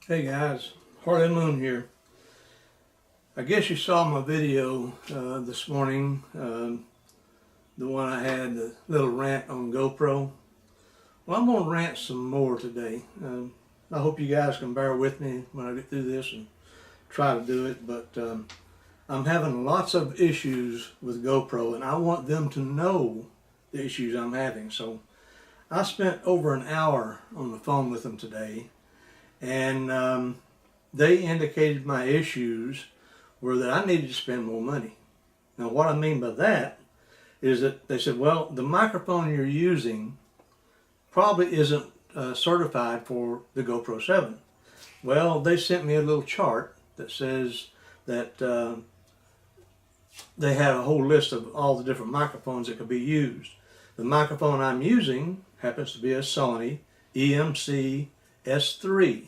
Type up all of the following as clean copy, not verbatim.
Hey guys, Harley Moon here. I guess you saw my video this morning, the one I had, the little rant on GoPro. Well, I'm going to rant some more today. I hope you guys can bear with me when I get through this and try to do it, but I'm having lots of issues with GoPro and I want them to know the issues I'm having. So I spent over an hour on the phone with them today, and they indicated my issues were that I needed to spend more money. Now what I mean by that is that they said, well, the microphone you're using probably isn't certified for the GoPro 7. Well, they sent me a little chart that says that they had a whole list of all the different microphones that could be used. The microphone I'm using happens to be a Sony EMC S3.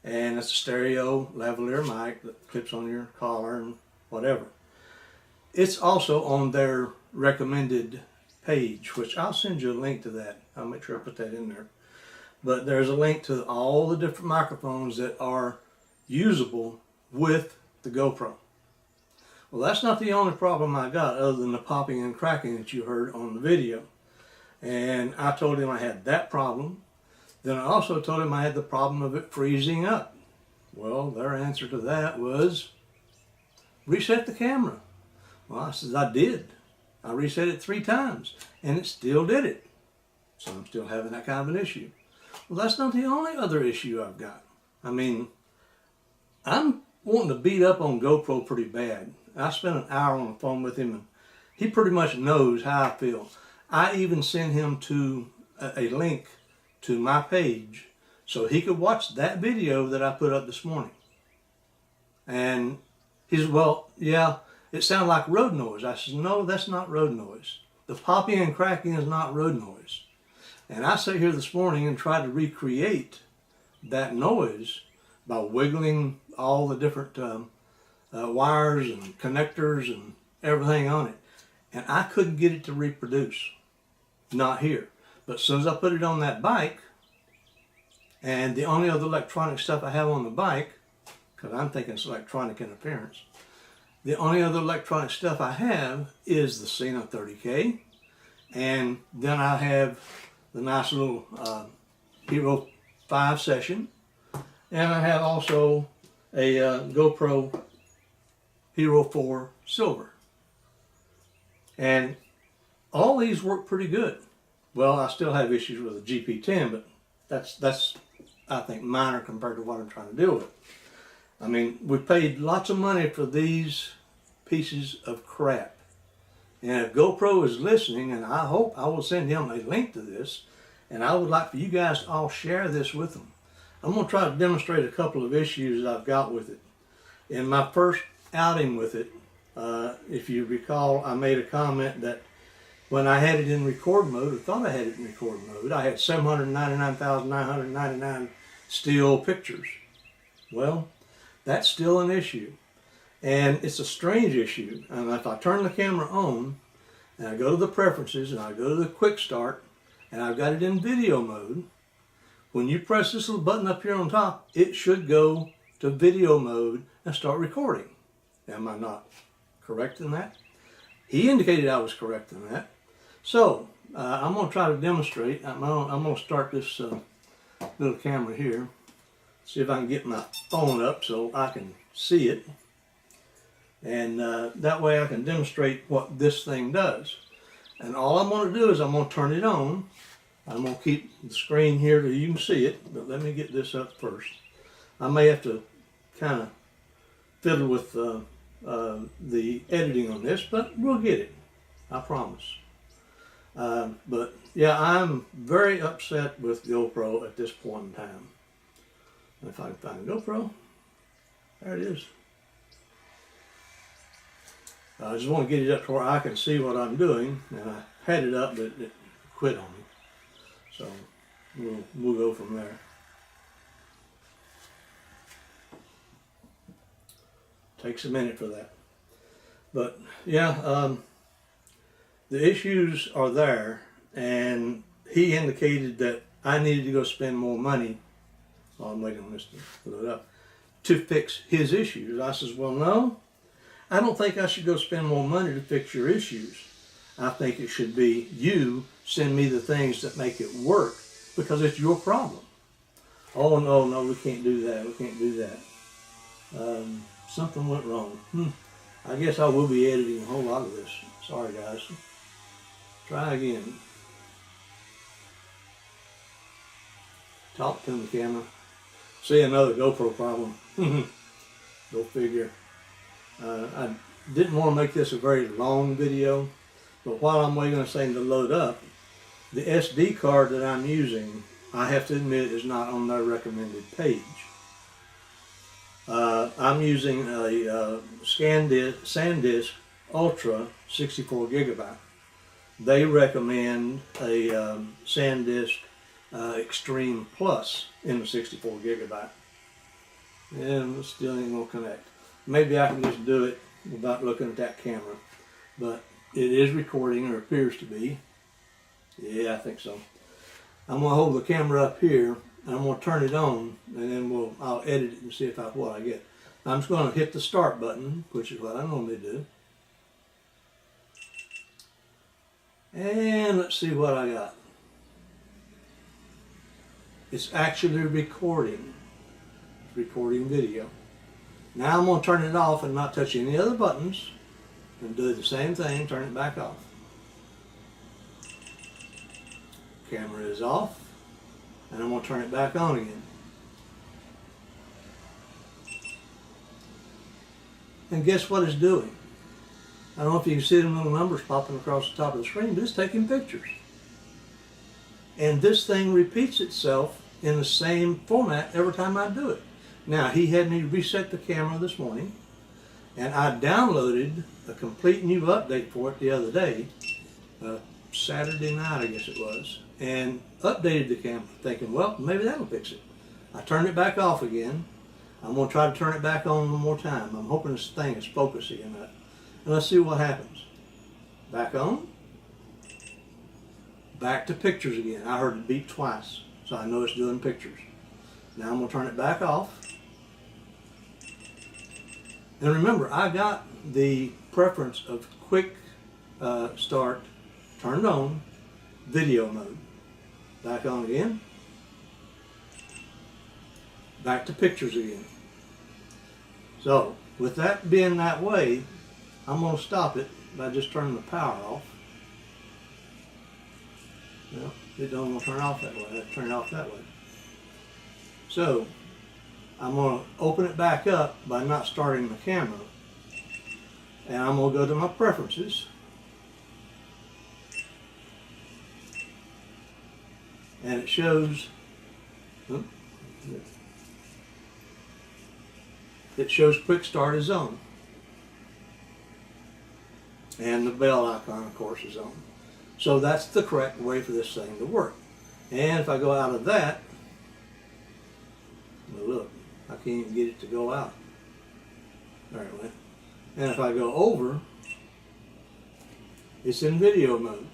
And it's a stereo lavalier mic that clips on your collar and whatever. It's also on their recommended page, which I'll send you a link to that. I'll make sure I put that in there. But there's a link to all the different microphones that are usable with the GoPro. Well, that's not the only problem I got other than the popping and cracking that you heard on the video. And I told him I had that problem. Then I also told him I had the problem of it freezing up. Well, their answer to that was, reset the camera. Well, I said, I did. I reset it 3 times, and it still did it. So I'm still having that kind of an issue. Well, that's not the only other issue I've got. I mean, I'm wanting to beat up on GoPro pretty bad. I spent an hour on the phone with him, and he pretty much knows how I feel. I even sent him to a link to my page so he could watch that video that I put up this morning. And he said, well, yeah, it sounded like road noise. I said, no, that's not road noise. The popping and cracking is not road noise. And I sat here this morning and tried to recreate that noise by wiggling all the different wires and connectors and everything on it. And I couldn't get it to reproduce. Not here. But as soon as I put it on that bike, and the only other electronic stuff I have on the bike, because I'm thinking it's electronic interference, the only other electronic stuff I have is the Cena 30K, and then I have the nice little Hero 5 session, and I have also a GoPro Hero 4 Silver. And all these work pretty good. Well, I still have issues with the GP10, but that's I think minor compared to what I'm trying to deal with. I mean, we paid lots of money for these pieces of crap. And if GoPro is listening, and I hope I will send him a link to this, and I would like for you guys to all share this with them. I'm going to try to demonstrate a couple of issues that I've got with it. In my first outing with it, if you recall, I made a comment that when I had it in record mode, or thought I had it in record mode, I had 799,999 still pictures. Well, that's still an issue. And it's a strange issue. And if I turn the camera on, and I go to the preferences, and I go to the quick start, and I've got it in video mode, when you press this little button up here on top, it should go to video mode and start recording. Am I not correct in that? He indicated I was correct in that. So, I'm going to try to demonstrate. I'm going to start this little camera here. See if I can get my phone up so I can see it. And that way I can demonstrate what this thing does. And all I'm going to do is I'm going to turn it on. I'm going to keep the screen here so you can see it. But let me get this up first. I may have to kind of fiddle with the editing on this, but we'll get it. I promise. But yeah, I'm very upset with GoPro at this point in time. If I can find GoPro, there it is. I just want to get it up to where I can see what I'm doing, and I had it up, but it quit on me. So we'll go from there. Takes a minute for that. But yeah, the issues are there, and he indicated that I needed to go spend more money while I'm waiting on this to load up, to fix his issues. I says, well, no, I don't think I should go spend more money to fix your issues. I think it should be you send me the things that make it work because it's your problem. Oh, no, we can't do that. We can't do that. Something went wrong. I guess I will be editing a whole lot of this. Sorry, guys. Try again. Talk to the camera. See, another GoPro problem. Go figure. I didn't want to make this a very long video, but while I'm waiting on this thing to load up, the SD card that I'm using, I have to admit, is not on their recommended page. I'm using a SanDisk Ultra 64 gigabyte. They recommend a SanDisk Extreme Plus in the 64 gigabyte. And it still ain't gonna connect. Maybe I can just do it without looking at that camera. But it is recording, or appears to be. Yeah, I think so. I'm gonna hold the camera up here, and I'm gonna turn it on, and then I'll edit it and see what I get. I'm just gonna hit the start button, which is what I normally do. And let's see what I got. It's actually recording. It's recording video. Now I'm going to turn it off and not touch any other buttons, and do the same thing, turn it back off. Camera is off, and I'm going to turn it back on again. And guess what it's doing? I don't know if you can see them little numbers popping across the top of the screen, but it's taking pictures. And this thing repeats itself in the same format every time I do it. Now, he had me reset the camera this morning, and I downloaded a complete new update for it the other day, Saturday night I guess it was, and updated the camera thinking, well, maybe that'll fix it. I turned it back off again. I'm going to try to turn it back on one more time. I'm hoping this thing is focusing enough. And let's see what happens. Back on. Back to pictures again. I heard it beep twice, so I know it's doing pictures. Now I'm going to turn it back off. And remember, I got the preference of quick start turned on, video mode. Back on again. Back to pictures again. So, with that being that way, I'm going to stop it by just turning the power off. Well, it don't want to turn off that way. I have to turn it off that way. So, I'm going to open it back up by not starting the camera. And I'm going to go to my preferences. And it shows, quick start is on. And the bell icon, of course, is on. So that's the correct way for this thing to work. And if I go out of that, well, look, I can't even get it to go out. There it went. And if I go over, it's in video mode.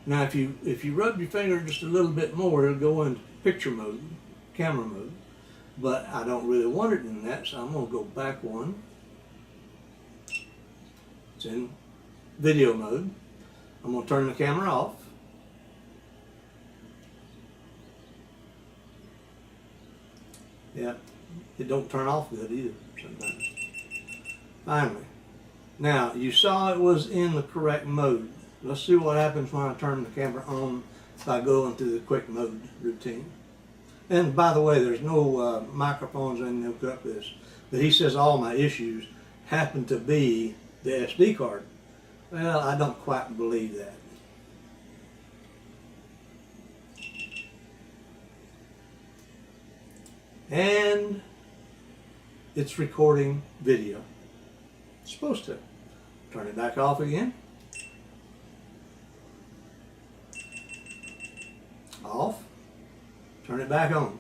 Now if you rub your finger just a little bit more, it'll go into picture mode, camera mode. But I don't really want it in that, so I'm going to go back one. It's in video mode. I'm going to turn the camera off. Yeah, it don't turn off good either sometimes. Finally. Now, you saw it was in the correct mode. Let's see what happens when I turn the camera on by going through the quick mode routine. And by the way, there's no microphones or anything hooked up to this. But he says all my issues happen to be the SD card. Well, I don't quite believe that. And it's recording video. It's supposed to. Turn it back off again. Off. Turn it back on.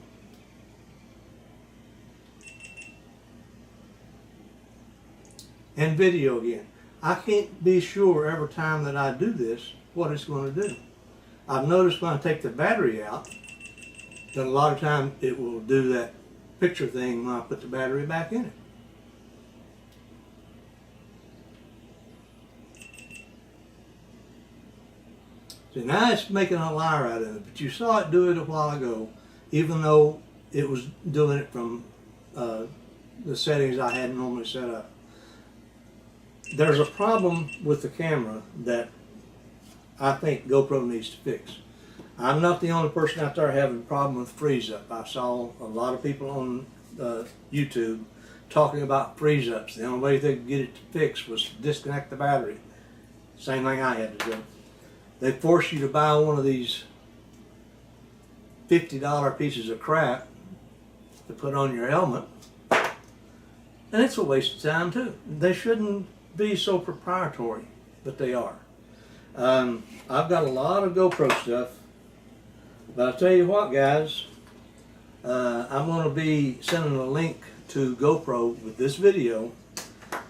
And video again. I can't be sure every time that I do this what it's going to do. I've noticed when I take the battery out that a lot of times it will do that picture thing when I put the battery back in it. See, now it's making a liar out of it, but you saw it do it a while ago, even though it was doing it from the settings I had normally set up. There's a problem with the camera that I think GoPro needs to fix. I'm not the only person out there having a problem with freeze up. I saw a lot of people on YouTube talking about freeze ups. The only way they could get it to fix was to disconnect the battery. Same thing I had to do. They force you to buy one of these $50 pieces of crap to put on your helmet, and it's a waste of time too. They shouldn't be so proprietary, but they are. I've got a lot of GoPro stuff, but I'll tell you what, guys, I'm going to be sending a link to GoPro with this video,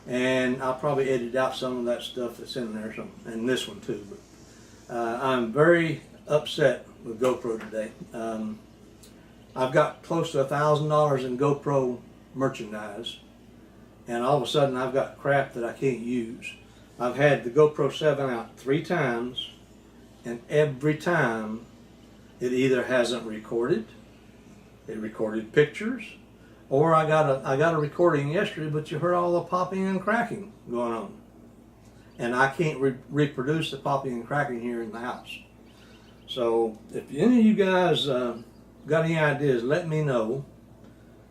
and I'll probably edit out some of that stuff that's in there, and this one too. But I'm very upset with GoPro today. I've got close to $1,000 in GoPro merchandise, and all of a sudden I've got crap that I can't use. I've had the GoPro 7 out 3 times, and every time it either hasn't recorded, it recorded pictures, or I got a recording yesterday, but you heard all the popping and cracking going on. And I can't reproduce the popping and cracking here in the house. So if any of you guys got any ideas, let me know.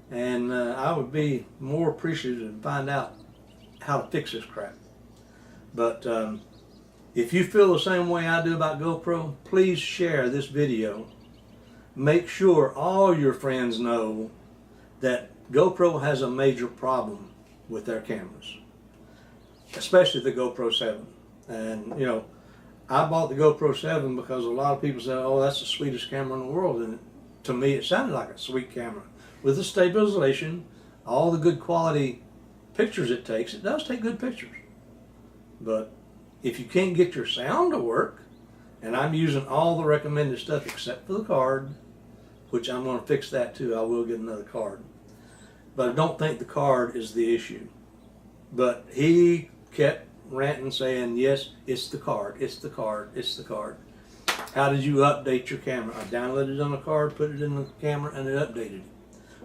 And I would be more appreciative to find out how to fix this crap. But if you feel the same way I do about GoPro, please share this video. Make sure all your friends know that GoPro has a major problem with their cameras, especially the GoPro 7. And you know, I bought the GoPro 7 because a lot of people said, oh, that's the sweetest camera in the world. And to me, it sounded like a sweet camera. With the stabilization, all the good quality pictures it takes, it does take good pictures. But if you can't get your sound to work, and I'm using all the recommended stuff except for the card, which I'm going to fix that too, I will get another card. But I don't think the card is the issue. But he kept ranting, saying, yes, it's the card, it's the card, it's the card. How did you update your camera? I downloaded it on the card, put it in the camera, and it updated it.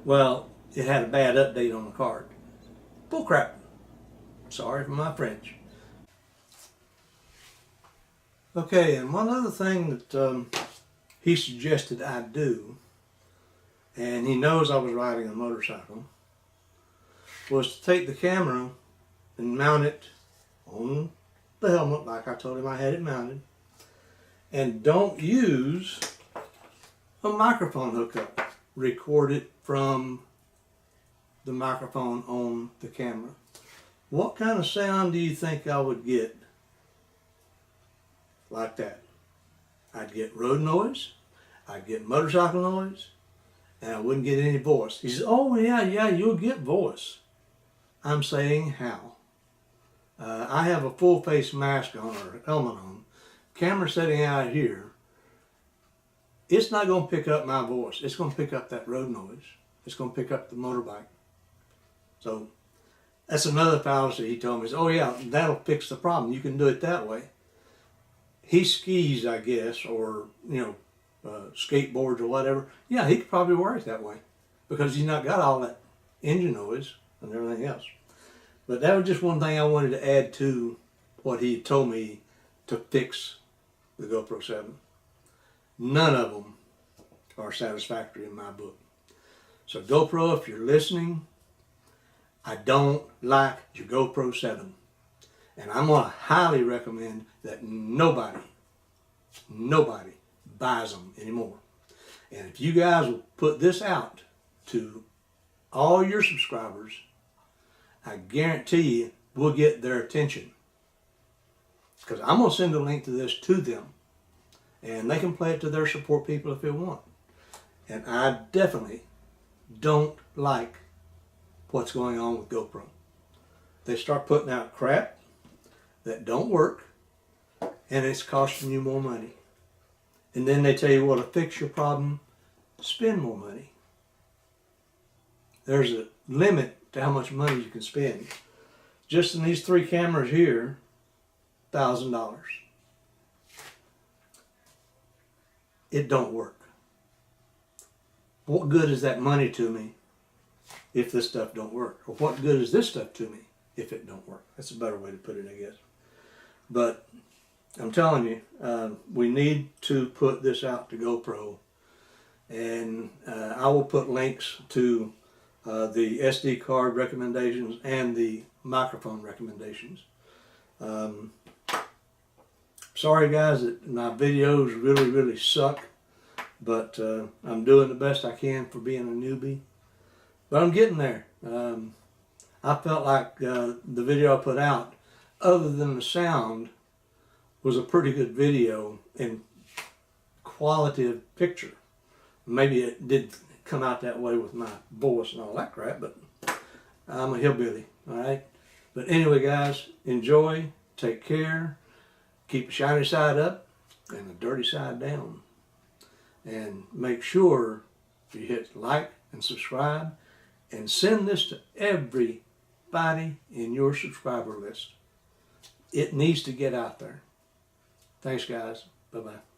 Well, it had a bad update on the card. Bull crap. Sorry for my French. Okay, and one other thing that he suggested I do, and he knows I was riding a motorcycle, was to take the camera and mount it on the helmet like I told him I had it mounted, and don't use a microphone hookup. Record it from the microphone on the camera. What kind of sound do you think I would get like that? I'd get road noise, I'd get motorcycle noise, and I wouldn't get any voice. He says, oh yeah, you'll get voice. I'm saying how? I have a full face mask on, or helmet on, camera setting out here. It's not going to pick up my voice. It's going to pick up that road noise. It's going to pick up the motorbike. So that's another fallacy he told me. Oh yeah, that'll fix the problem. You can do it that way. He skis, I guess, or you know, skateboards or whatever. Yeah, he could probably wear it that way because he's not got all that engine noise and everything else. But that was just one thing I wanted to add to what he told me to fix the GoPro 7. None of them are satisfactory in my book. So GoPro, if you're listening, I don't like your GoPro 7. And I'm going to highly recommend that nobody buys them anymore. And if you guys will put this out to all your subscribers, I guarantee you we'll get their attention. Because I'm going to send a link to this to them. And they can play it to their support people if they want. And I definitely don't like what's going on with GoPro. They start putting out crap that don't work, and it's costing you more money. And then they tell you, well, to fix your problem, spend more money. there's a limit to how much money you can spend. Just in these 3 cameras here, $1,000. It don't work. What good is that money to me if this stuff don't work? Or what good is this stuff to me if it don't work? That's a better way to put it, I guess. But I'm telling you, we need to put this out to GoPro, and I will put links to the SD card recommendations and the microphone recommendations. Sorry guys that my videos really suck, but I'm doing the best I can for being a newbie. But I'm getting there. I felt like the video I put out, other than the sound, was a pretty good video and quality of picture. Maybe it did come out that way with my voice and all that crap, but I'm a hillbilly, alright? But anyway guys, enjoy, take care, keep the shiny side up and the dirty side down. And make sure you hit like and subscribe and send this to everybody in your subscriber list. It needs to get out there. Thanks guys. Bye-bye.